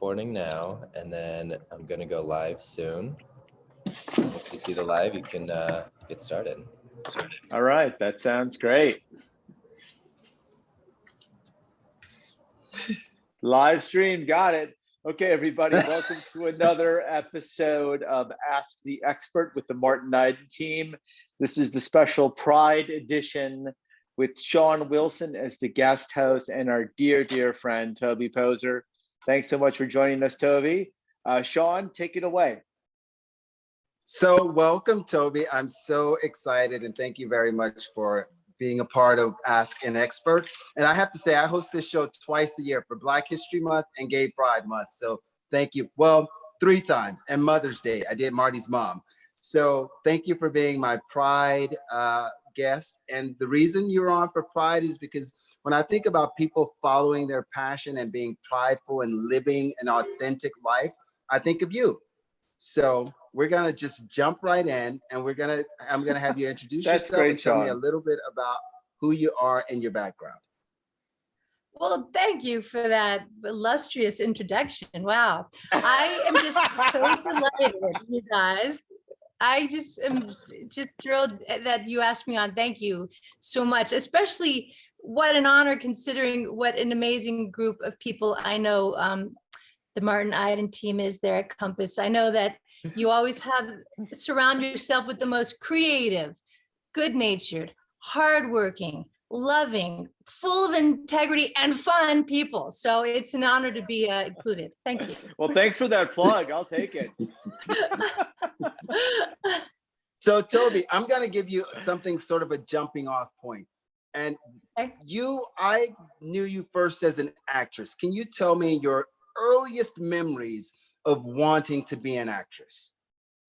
recording now, and then I'm gonna go live soon. Once you see the live, you can get started. All right, that sounds great. Live stream, got it. Okay, everybody, welcome to another episode of Ask the Expert with the Martin Eiden team. This is the special Pride edition with Sean Wilson as the guest host and our dear, dear friend, Toby Poser. Thanks so much for joining us, Toby. Sean, take it away. So welcome, Toby. I'm so excited and thank you very much for being a part of Ask an Expert. And I have to say, I host this show twice a year for Black History Month and Gay Pride Month. So thank you. Well, 3 times. And Mother's Day, I did Marty's mom. So thank you for being my Pride guest. And the reason you're on for Pride is because when I think about people following their passion and being prideful and living an authentic life, I think of you. So we're gonna just jump right in, and I'm gonna have you introduce yourself and tell me a little bit about who you are and your background. Well, thank you for that illustrious introduction. Wow, I am just so delighted, you guys. I just am just thrilled that you asked me on. Thank you so much, especially what an honor considering what an amazing group of people I know. The Martin Eiden team is there at Compass. I know that you always surround yourself with the most creative, good-natured, hardworking, loving, full of integrity and fun people. So it's an honor to be included. Thank you. Well, thanks for that plug. I'll take it. So Toby, I'm gonna give you something sort of a jumping off point. And I knew you first as an actress. Can you tell me your earliest memories of wanting to be an actress?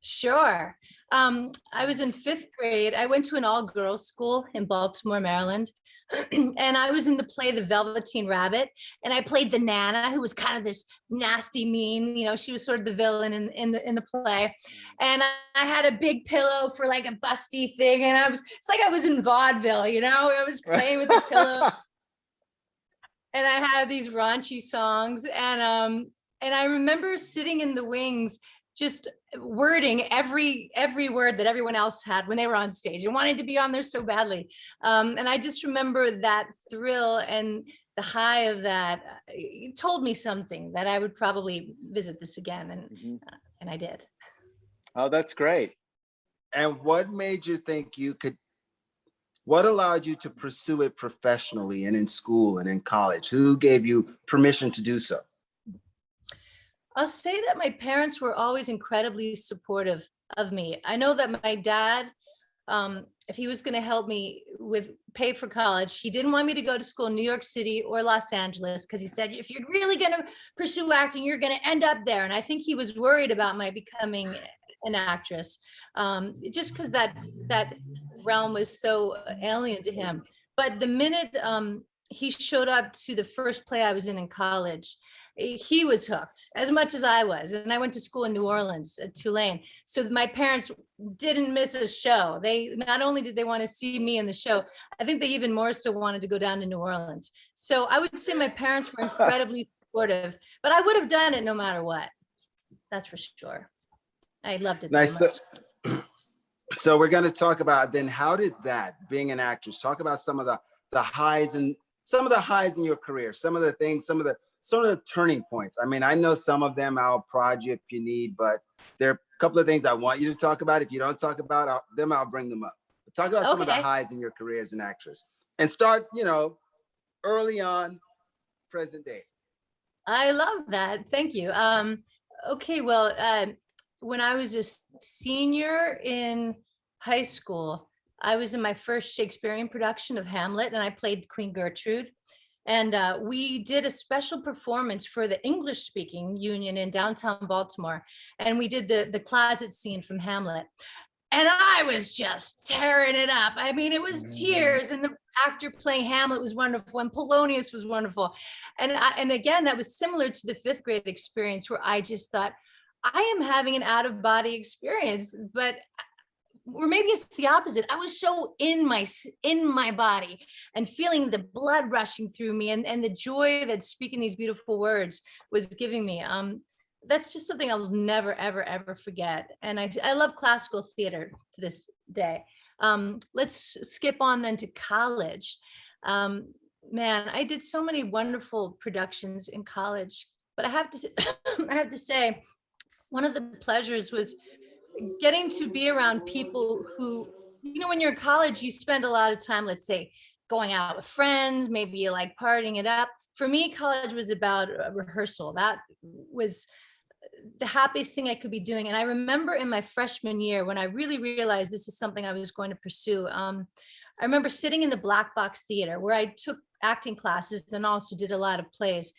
Sure. I was in 5th grade. I went to an all-girls school in Baltimore, Maryland. And I was in the play The Velveteen Rabbit, and I played the Nana, who was kind of this nasty, mean, she was sort of the villain in the play. And I had a big pillow for like a busty thing, and it's like I was in vaudeville, I was playing with the pillow. And I had these raunchy songs, and I remember sitting in the wings, just wording every word that everyone else had when they were on stage and wanted to be on there so badly. And I just remember that thrill and the high of that. It told me something that I would probably visit this again, and I did. Oh, that's great. And what made you think what allowed you to pursue it professionally and in school and in college? Who gave you permission to do so? I'll say that my parents were always incredibly supportive of me. I know that my dad, if he was going to help me pay for college, he didn't want me to go to school in New York City or Los Angeles, because he said, if you're really going to pursue acting, you're going to end up there. And I think he was worried about my becoming an actress, just because that realm was so alien to him. But the minute he showed up to the first play I was in college, he was hooked as much as I was. And I went to school in New Orleans at Tulane. So my parents didn't miss a show. They not only did they want to see me in the show, I think they even more so wanted to go down to New Orleans. So I would say my parents were incredibly supportive, but I would have done it no matter what. That's for sure. I loved it. Nice. So we're going to talk about then, how did that, being an actress, talk about some of the highs and some of the highs in your career, some of the things, some of the turning points. I mean, I know some of them, I'll prod you if you need, but there are a couple of things I want you to talk about. If you don't talk about them, I'll bring them up. But talk about some of the highs in your career as an actress, and start, early on, present day. I love that. Thank you. Okay, well, when I was a senior in high school, I was in my first Shakespearean production of Hamlet, and I played Queen Gertrude. And we did a special performance for the English-speaking union in downtown Baltimore. And we did the closet scene from Hamlet. And I was just tearing it up. I mean, it was tears, and the actor playing Hamlet was wonderful, and Polonius was wonderful. And again, that was similar to the 5th grade experience, where I just thought, I am having an out-of-body experience, but or maybe it's the opposite. I was so in my body and feeling the blood rushing through me, and the joy that speaking these beautiful words was giving me. That's just something I'll never, ever, ever forget. And I love classical theater to this day. Let's skip on then to college. Man, I did so many wonderful productions in college, but I have to I have to say, one of the pleasures was getting to be around people who, when you're in college, you spend a lot of time, let's say, going out with friends, maybe you like partying it up. For me, college was about a rehearsal. That was the happiest thing I could be doing. And I remember in my freshman year when I really realized this is something I was going to pursue. I remember sitting in the Black Box Theater where I took acting classes, then also did a lot of plays.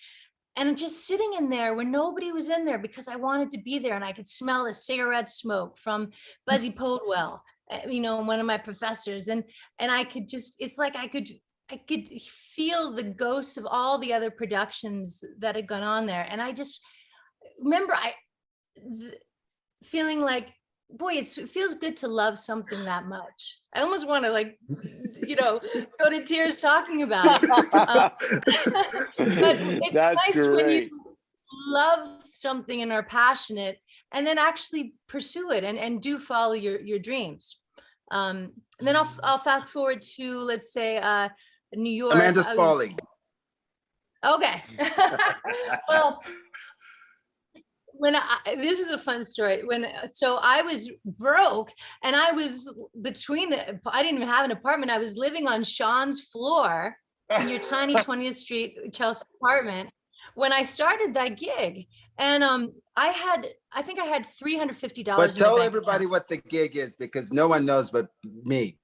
And just sitting in there when nobody was in there because I wanted to be there, and I could smell the cigarette smoke from Buzzy Podwell, one of my professors. And I could just, it's like I could feel the ghosts of all the other productions that had gone on there. And I just remember feeling like, boy, it feels good to love something that much. I almost want to go to tears talking about it. But it's That's nice when great. you love something and are passionate, and then actually pursue it and do follow your dreams. And then I'll fast forward to, let's say, New York. Amanda Spaulding. Okay. Well, this is a fun story. So I was broke, and I was I didn't even have an apartment. I was living on Sean's floor in your tiny 20th Street Chelsea apartment when I started that gig. And I think I had $350. But tell everybody what the gig is, because no one knows but me,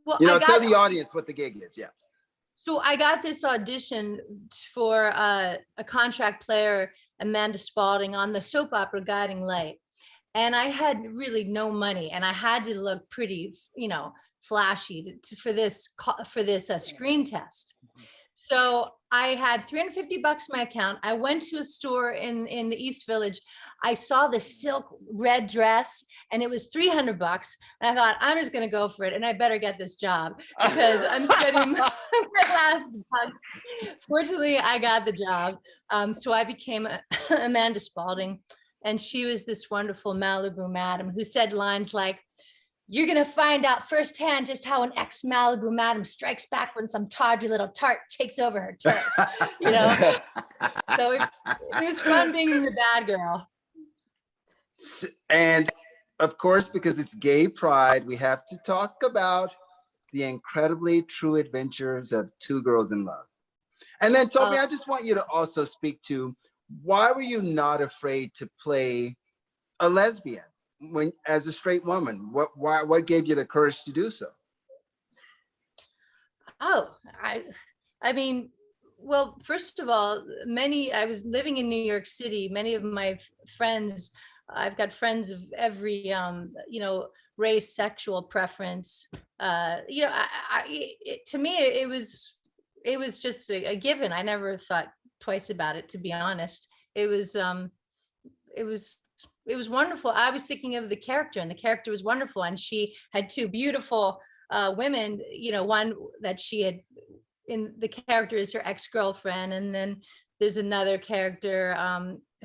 well, tell the audience what the gig is. Yeah. So I got this audition for a contract player, Amanda Spaulding, on the soap opera Guiding Light. And I had really no money, and I had to look pretty, flashy for this screen test. So I had $350 in my account. I went to a store in the East Village. I saw the silk red dress, and it was $300. And I thought, I'm just going to go for it, and I better get this job because I'm spending my last buck. Fortunately, I got the job. So I became Amanda Spaulding, and she was this wonderful Malibu madam who said lines like, "You're going to find out firsthand just how an ex-Malibu madam strikes back when some tawdry little tart takes over her turf." So it was fun being the bad girl. And of course, because it's Gay Pride, we have to talk about the incredibly true adventures of two girls in love. And then, Toby, I just want you to also speak to, why were you not afraid to play a lesbian as a straight woman? What gave you the courage to do so? I mean, well, first of all, I was living in New York City. Many of my friends, I've got friends of every, race, sexual preference. To me, it was just a given. I never thought twice about it, to be honest. It was wonderful. I was thinking of the character, and the character was wonderful. And she had two beautiful women, one that she had in the character is her ex-girlfriend. And then there's another character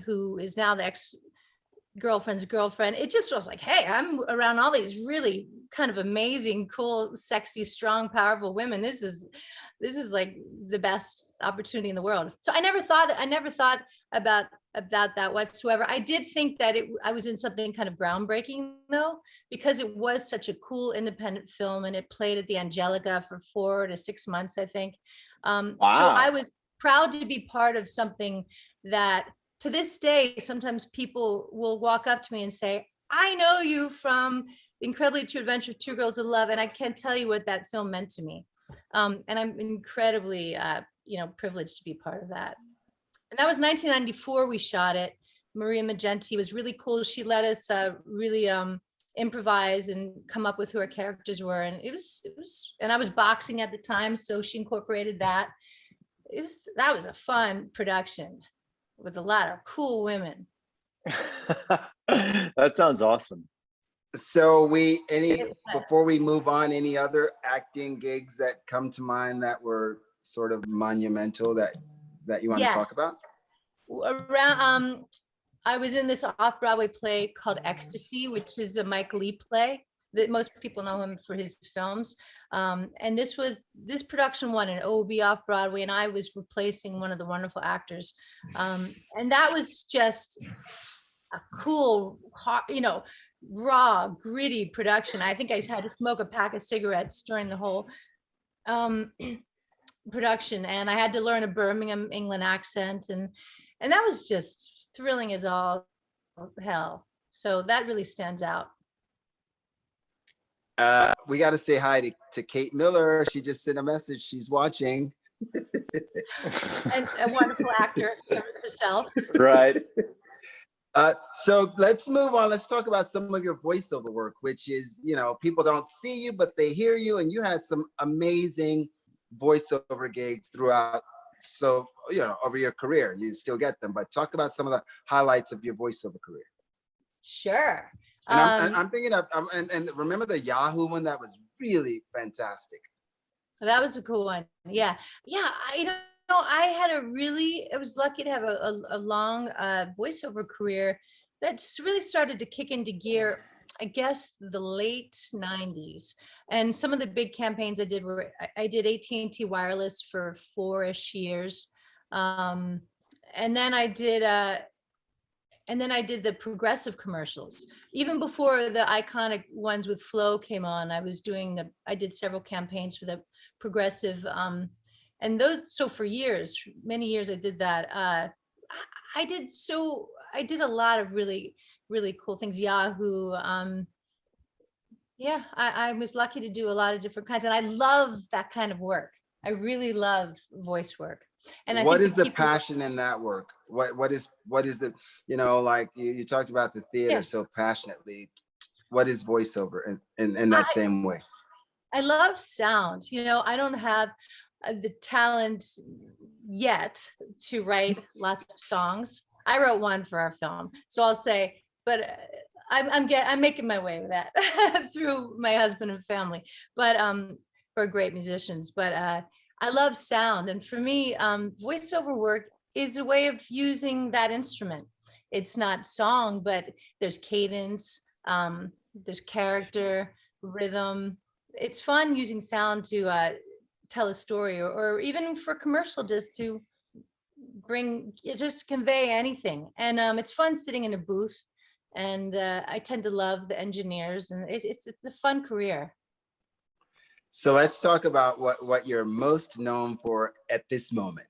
who is now the ex-girlfriend's girlfriend. It just was like, hey, I'm around all these really kind of amazing, cool, sexy, strong, powerful women. This is like the best opportunity in the world. So I never thought about that whatsoever. I did think that I was in something kind of groundbreaking, though, because it was such a cool independent film, and it played at the Angelica for 4 to 6 months, I think. Wow. So I was proud to be part of something that, to this day, sometimes people will walk up to me and say, "I know you from Incredibly True Adventure, Two Girls in Love," and I can't tell you what that film meant to me. And I'm incredibly, privileged to be part of that. And that was 1994. We shot it. Maria Magenti was really cool. She let us really improvise and come up with who our characters were. And it was, and I was boxing at the time, so she incorporated that. That was a fun production with a lot of cool women. That sounds awesome. So before we move on, any other acting gigs that come to mind that were sort of monumental that you want to talk Yes. about? Around, I was in this off-Broadway play called Ecstasy, which is a Mike Lee play that most people know him for his films. And this production won an OB off-Broadway, and I was replacing one of the wonderful actors. And that was just a cool, raw, gritty production. I think I had to smoke a pack of cigarettes during the whole production, and I had to learn a Birmingham, England accent, and that was just thrilling as all hell. So that really stands out. We got to say hi to Kate Miller. She just sent a message. She's watching. And a wonderful actor herself. Right. So let's move on. Let's talk about some of your voiceover work, which is, people don't see you, but they hear you. And you had some amazing voiceover gigs throughout, over your career. You still get them, but talk about some of the highlights of your voiceover career. Sure. And I'm thinking of, and remember the Yahoo one? That was really fantastic. That was a cool one. Yeah. I was lucky to have a long voiceover career that's really started to kick into gear, I guess, the late 90s. And some of the big campaigns I did were, I did AT&T Wireless for 4-ish years. And then I did the progressive commercials. Even before the iconic ones with Flo came on, I did several campaigns for the progressive, and those, so for years, many years I did that. I did a lot of really, really cool things. Yahoo. I was lucky to do a lot of different kinds, and I love that kind of work. I really love voice work. And what is the passion in that work? What is the, like you talked about the theater so passionately. What is voiceover in that same way? I love sound. I don't have the talent yet to write lots of songs. I wrote one for our film, so I'll say, but I'm making my way with that through my husband and family. But for great musicians. But I love sound, and for me, voiceover work is a way of using that instrument. It's not song, but there's cadence, there's character, rhythm. It's fun using sound to tell a story, or even for commercial, just to convey anything. And it's fun sitting in a booth, and I tend to love the engineers, and it's a fun career. So let's talk about what you're most known for at this moment,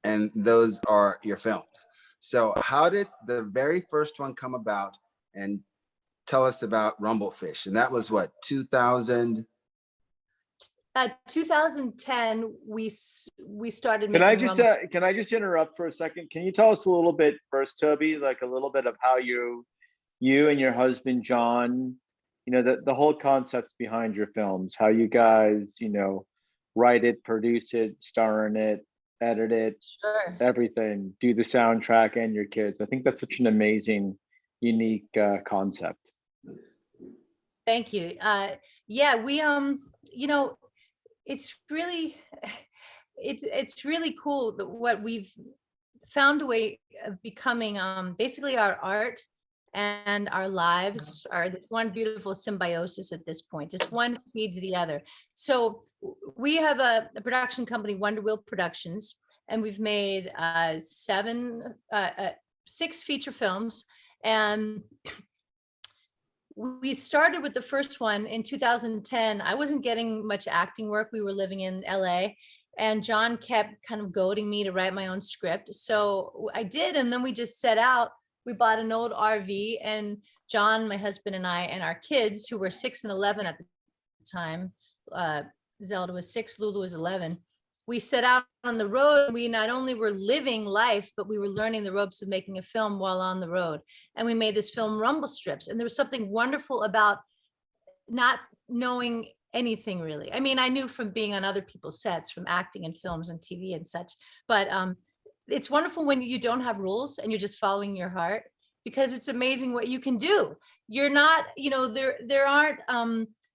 and those are your films. So how did the very first one come about? And tell us about Rumblefish. And that was what, 2000? 2010, we started Can making can I just interrupt for a second? Can you tell us a little bit first, Toby, like a little bit of how you and your husband, John, the whole concept behind your films, how you guys, write it, produce it, star in it, edit it, Sure. everything, do the soundtrack, and your kids. I think that's such an amazing, unique concept. Thank you. We it's really cool that what we've found a way of becoming, basically our art and our lives are this one beautiful symbiosis at this point. Just one feeds the other. So we have a production company, Wonder Wheel Productions, and we've made 6 feature films. And we started with the first one in 2010. I wasn't getting much acting work. We were living in LA, and John kept kind of goading me to write my own script. So I did, and then we just set out. We bought an old RV, and John, my husband, and I, and our kids, who were 6 and 11 at the time, Zelda was 6, Lulu was 11. We set out on the road. We not only were living life, but we were learning the ropes of making a film while on the road. And we made this film, Rumble Strips. And there was something wonderful about not knowing anything really. I mean, I knew from being on other people's sets, from acting in films and TV and such, but it's wonderful when you don't have rules and you're just following your heart. because it's amazing what you can do. You're not, there aren't,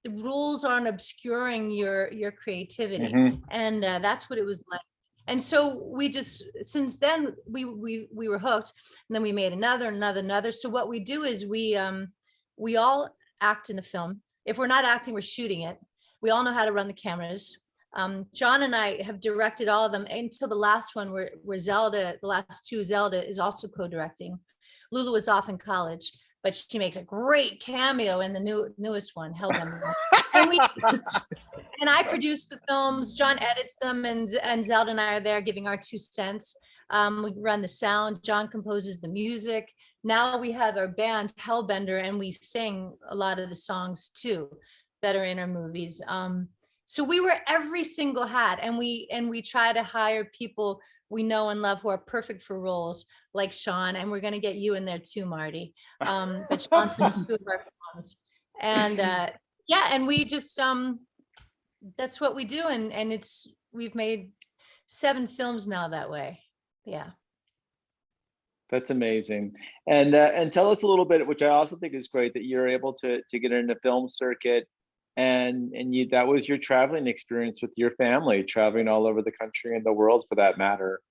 the rules aren't obscuring your creativity. And that's what it was like. And so we just, since then we were hooked, and then we made another. So what we do is we all act in the film. If we're not acting, we're shooting it. We all know how to run the cameras. John and I have directed all of them until the last one where Zelda, the last two, Zelda is also co-directing. Lulu was off in college, but she makes a great cameo in the newest one, Hellbender. And I produce the films, John edits them, and Zelda and I are there giving our 2 cents. We run the sound, John composes the music. Now we have our band Hellbender, and we sing a lot of the songs too that are in our movies. So we wear every single hat, and we try to hire people we know and love who are perfect for roles, like Sean, and we're going to get you in there too, Marty. But Sean's been 2 of our films, and yeah, and we just that's what we do, and we've made 7 films now that way. Yeah. That's amazing. And tell us a little bit, which I also think is great, that you're able to get into film circuit, and that was your traveling experience with your family, traveling all over the country and the world for that matter.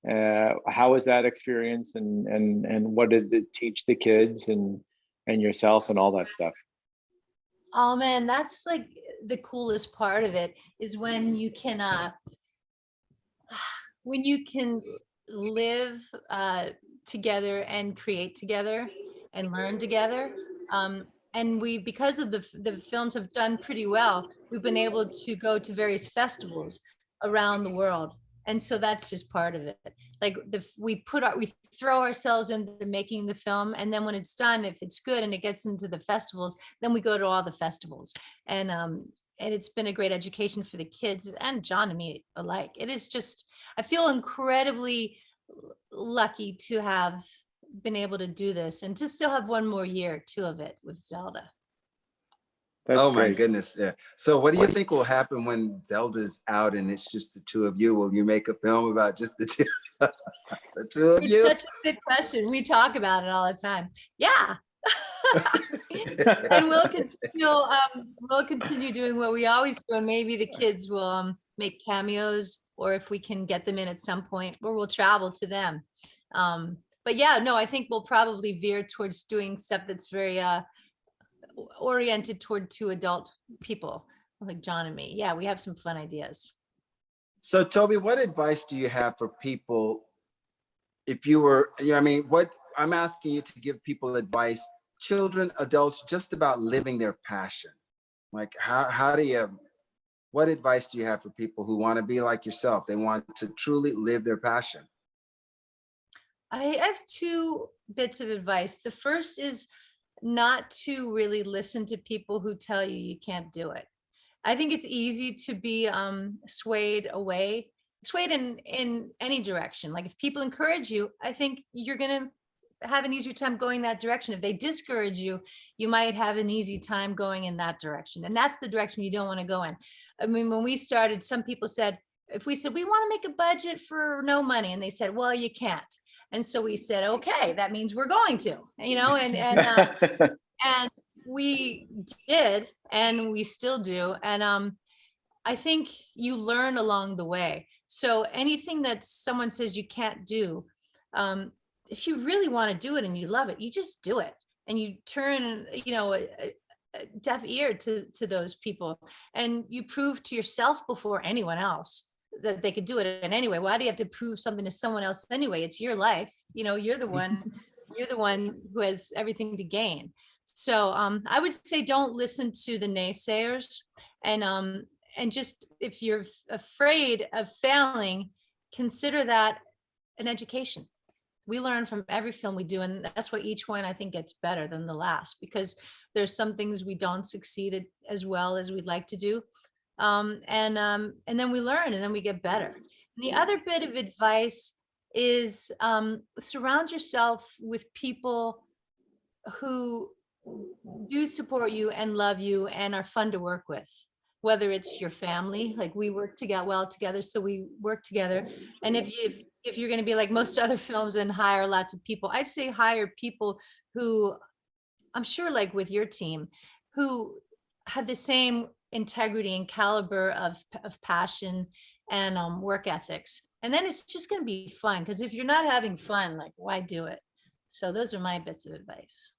How was that experience, and what did it teach the kids and yourself and all that stuff? Oh man, that's like the coolest part of it, is when you can live together and create together and learn together. And because of the films have done pretty well, we've been able to go to various festivals around the world. And so that's just part of it. Like we throw ourselves into making the film, and then when it's done, if it's good and it gets into the festivals, then we go to all the festivals. And it's been a great education for the kids and John and me alike. It is just, I feel incredibly lucky to have been able to do this, and to still have 1 more year too of it with Zelda. That's oh my great. goodness, yeah. So what do you think will happen when Zelda's out and it's just the 2 of you? Will you make a film about just the 2 the 2 of It's you? such a good question. We talk about it all the time. Yeah. And we'll continue doing what we always do, and maybe the kids will make cameos, or if we can get them in at some point, or we'll travel to them. But yeah, no, I think we'll probably veer towards doing stuff that's very oriented toward 2 adult people like John and me. Yeah, we have some fun ideas. So Toby, what advice do you have for people if you were, what I'm asking you to give people advice, children, adults, just about living their passion? Like what advice do you have for people who want to be like yourself? They want to truly live their passion. I have 2 bits of advice. The first is not to really listen to people who tell you you can't do it. I think it's easy to be swayed in any direction. Like if people encourage you, I think you're going to have an easier time going that direction. If they discourage you, you might have an easy time going in that direction. And that's the direction you don't want to go in. I mean, when we started, some people said, if we said, we want to make a budget for no money, and they said, well, you can't. And so we said, okay, that means we're going to, and we did, and we still do. And I think you learn along the way. So anything that someone says you can't do, if you really want to do it and you love it, you just do it. And you turn, a deaf ear to those people, and you prove to yourself before anyone else that they could do it. And anyway, why do you have to prove something to someone else anyway? It's your life. You're the one who has everything to gain. So I would say don't listen to the naysayers, and just, if you're afraid of failing, consider that an education. We learn from every film we do, and that's why each one I think gets better than the last, because there's some things we don't succeed at as well as we'd like to do. And then we learn, and then we get better. And the other bit of advice is surround yourself with people who do support you and love you and are fun to work with, whether it's your family, like we work together well together, so we work together. And if if you're going to be like most other films and hire lots of people, I'd say hire people who, I'm sure like with your team, who have the same integrity and caliber of passion and work ethics. And then it's just going to be fun, because if you're not having fun, like, why do it? So those are my bits of advice.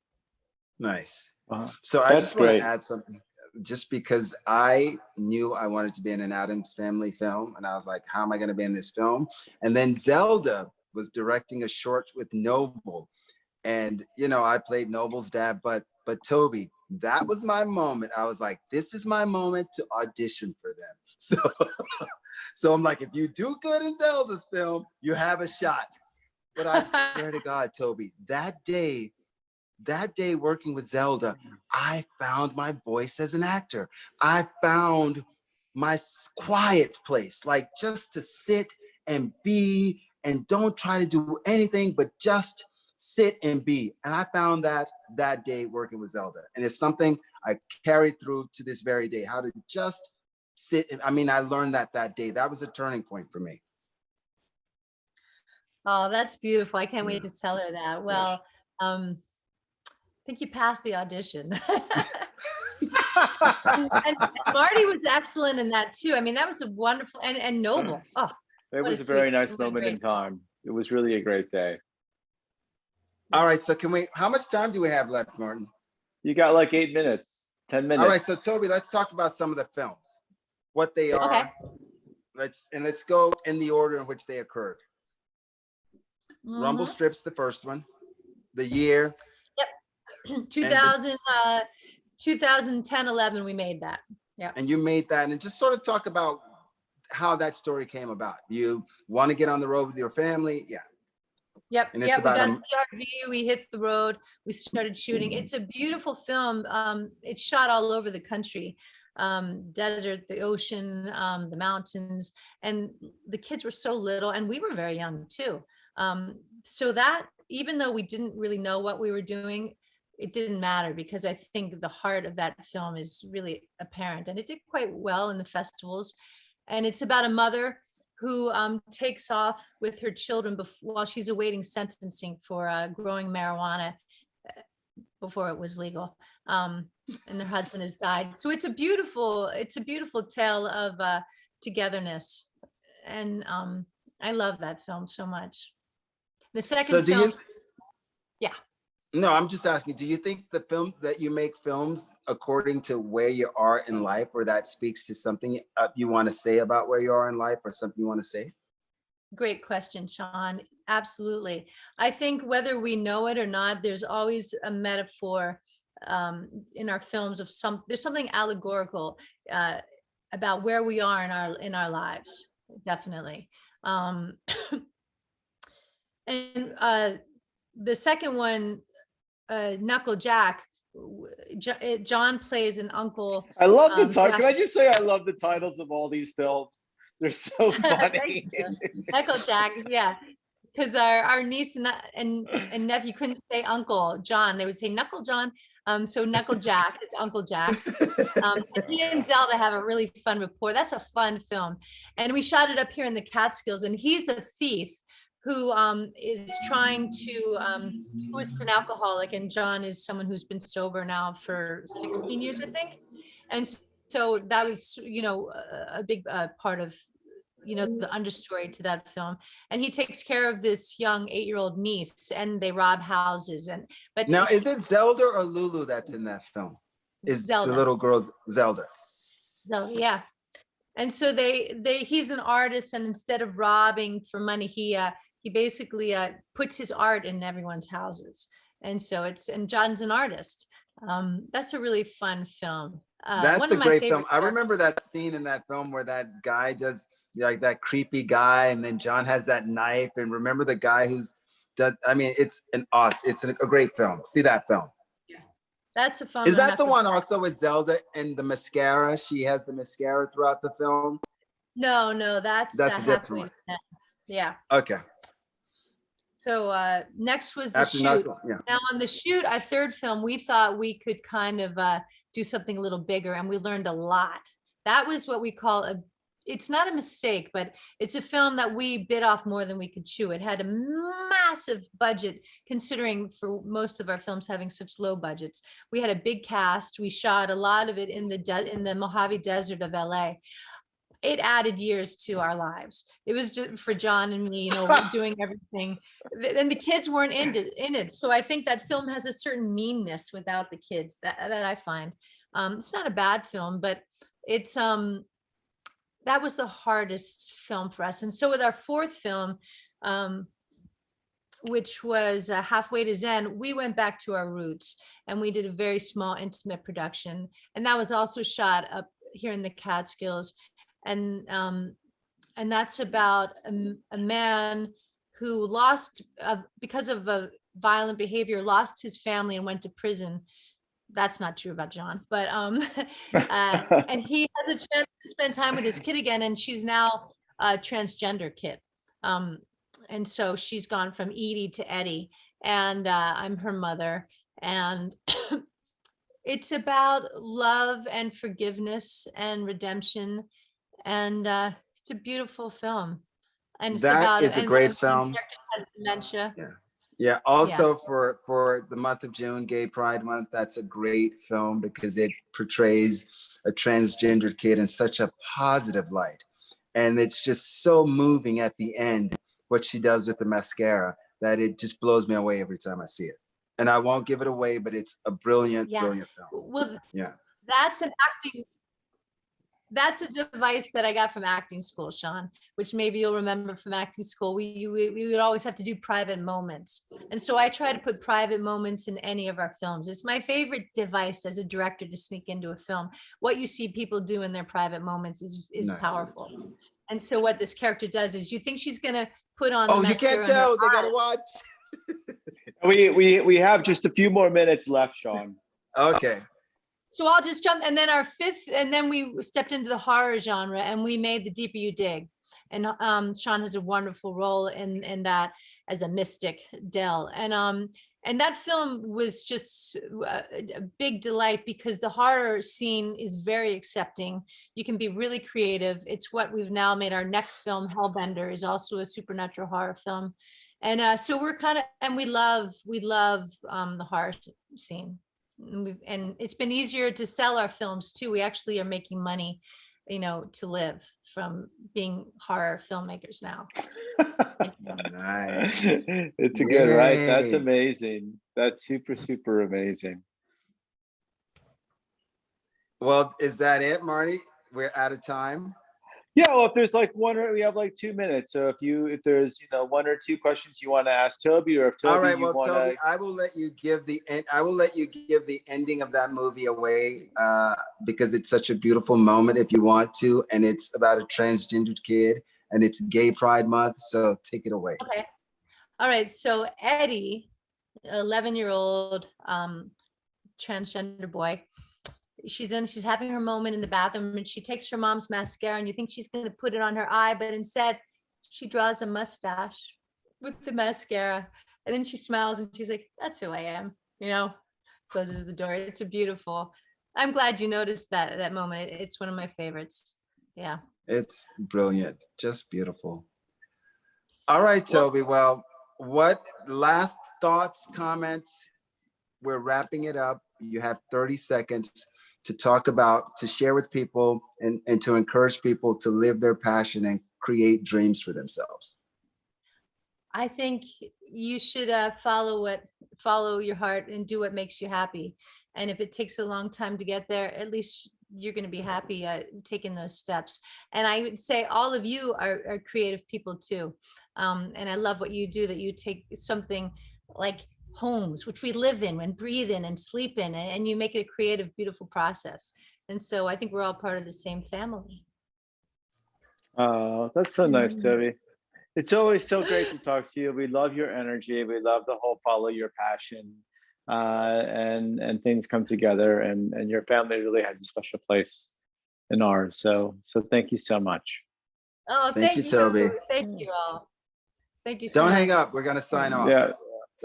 Nice. Uh-huh. So I That's just want to great. add something, just because I knew I wanted to be in an Addams Family film, and I was like, how am I going to be in this film? And then Zelda was directing a short with Noble, and I played Noble's dad, but Toby, that was my moment. I was like, this is my moment to audition for them. So I'm like, if you do good in Zelda's film, you have a shot. But I swear to God, Toby, that day working with Zelda, I found my voice as an actor. I found my quiet place, like just to sit and be, and don't try to do anything, but just sit and be. And I found that day working with Zelda. And it's something I carried through to this very day, how to just sit. And I mean, I learned that day. That was a turning point for me. Oh, that's beautiful. I can't wait to tell her that. Well, I think you passed the audition. and Marty was excellent in that too. I mean, that was a wonderful and Noble. Oh, It what was a sweet very kid. nice What a moment in great- time. It was really a great day. All right, so how much time do we have left, Martin? You got like 8 minutes, 10 minutes. All right, so Toby, let's talk about some of the films, what they are. Okay. Let's go in the order in which they occurred. Rumble Mhm. Strips, the first one, the year. 2000, 2010, 11, we made that. Yeah. And you made that, and just sort of talk about how that story came about. You want to get on the road with your family. Yeah. Yep. And it's Yeah, we about got the RV, we hit the road, we started shooting. It's a beautiful film. It's shot all over the country. Desert, the ocean, the mountains, and the kids were so little, and we were very young too. So that, even though we didn't really know what we were doing, it didn't matter, because I think the heart of that film is really apparent, and it did quite well in the festivals. And it's about a mother who takes off with her children while she's awaiting sentencing for growing marijuana before it was legal. And their husband has died. So it's a beautiful tale of togetherness. And I love that film so much. The second film, yeah. No, I'm just asking, do you think the film that you make films according to where you are in life, or that speaks to something you want to say about where you are in life, or something you want to say? Great question, Sean. Absolutely. I think whether we know it or not, there's always a metaphor in our films of there's something allegorical about where we are in our lives. Definitely. And the second one, Knuckle Jack, John plays an uncle. I love the title. Can I just say I love the titles of all these films? They're so funny. Knuckle Jack, yeah. Because our niece and nephew couldn't say Uncle John. They would say Knuckle John. So Knuckle Jack is Uncle Jack. He and Zelda have a really fun rapport. That's a fun film. And we shot it up here in the Catskills, and he's a thief who is trying to, who is an alcoholic, and John is someone who's been sober now for 16 years, I think. And so that was, a big part of, the understory to that film. And he takes care of this young 8-year-old niece, and they rob houses. But now, is it Zelda or Lulu that's in that film? Is Zelda. The little girl's Zelda? So yeah. And so he's an artist, and instead of robbing for money, he basically puts his art in everyone's houses. And so and John's an artist. That's a really fun film. That's a great film. I remember that scene in that film where that guy does, like, that creepy guy, and then John has that knife. And remember the guy it's a great film. See that film. Yeah. That's a fun. Is that the one also with Zelda and the mascara? She has the mascara throughout the film. No, that's a different one. Yeah. Okay. So next was the After shoot. Knuckle, yeah. Now on the shoot, our third film, we thought we could kind of do something a little bigger, and we learned a lot. That was what we call a it's not a mistake, but it's a film that we bit off more than we could chew. It had a massive budget, considering for most of our films having such low budgets. We had a big cast. We shot a lot of it in the Mojave Desert of LA. It added years to our lives. It was just for John and me, doing everything. And the kids weren't in it. So I think that film has a certain meanness without the kids that I find. It's not a bad film, but it's that was the hardest film for us. And so with our fourth film, which was Halfway to Zen, we went back to our roots and we did a very small, intimate production. And that was also shot up here in the Catskills. And that's about a man who lost, because of a violent behavior, lost his family and went to prison. That's not true about John, but and he has a chance to spend time with his kid again, and she's now a transgender kid. And so she's gone from Edie to Eddie, and I'm her mother. And it's about love and forgiveness and redemption, and it's a beautiful film. And it's That about is a great film. Has dementia. Yeah. Yeah. Also for the month of June, Gay Pride Month, that's a great film because it portrays a transgender kid in such a positive light. And it's just so moving at the end, what she does with the mascara, that it just blows me away every time I see it. And I won't give it away, but it's a brilliant, brilliant film. Well, yeah. That's a device that I got from acting school, Sean, which maybe you'll remember from acting school. We would always have to do private moments. And so I try to put private moments in any of our films. It's my favorite device as a director to sneak into a film. What you see people do in their private moments is nice. Powerful. And so what this character does is you think she's going to put on the mascara. You can't tell. They got to watch. We have just a few more minutes left, Sean. Okay. So I'll just jump, and then our fifth, and then we stepped into the horror genre, and we made The Deeper You Dig. And Sean has a wonderful role in that as a mystic, Dell. And that film was just a big delight because the horror scene is very accepting. You can be really creative. It's what we've now made our next film, Hellbender, is also a supernatural horror film. And so we're kind of, and we love the horror scene. And it's been easier to sell our films too. We actually are making money, to live from being horror filmmakers now. Nice. It's a good, right? That's amazing. That's super, super amazing. Well, is that it, Marty? We're out of time. Yeah, well, if there's we have 2 minutes. So if there's one or two questions you want to ask Toby, or if Toby, all right, well, Toby, I will let you give the ending of that movie away because it's such a beautiful moment if you want to, and it's about a transgendered kid, and it's Gay Pride Month, so take it away. Okay. All right. So Eddie, 11-year-old transgender boy. She's having her moment in the bathroom, and she takes her mom's mascara, and you think she's going to put it on her eye, but instead she draws a mustache with the mascara, and then she smiles and she's like, that's who I am, closes the door. It's a beautiful, I'm glad you noticed that moment. It's one of my favorites. Yeah. It's brilliant. Just beautiful. All right, Toby. Well, what last thoughts, comments? We're wrapping it up. You have 30 seconds to talk about, to share with people, and to encourage people to live their passion and create dreams for themselves. I think you should follow your heart and do what makes you happy. And if it takes a long time to get there, at least you're going to be happy taking those steps. And I would say all of you are creative people too. And I love what you do, that you take something like homes, which we live in and breathe in and sleep in, and you make it a creative, beautiful process. And so I think we're all part of the same family. Oh, that's so nice, Toby. It's always so great to talk to you. We love your energy. We love the whole follow your passion, and things come together, and your family really has a special place in ours. So thank you so much. Oh, thank you, Toby. Thank you all. Thank you so much. Don't hang up. We're going to sign off. Yeah.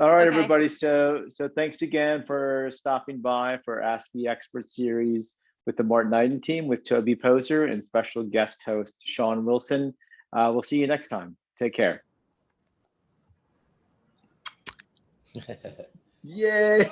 All right, everybody. So thanks again for stopping by for Ask the Expert series with the Martin Eiden team with Toby Poser and special guest host Sean Wilson. We'll see you next time. Take care. Yay.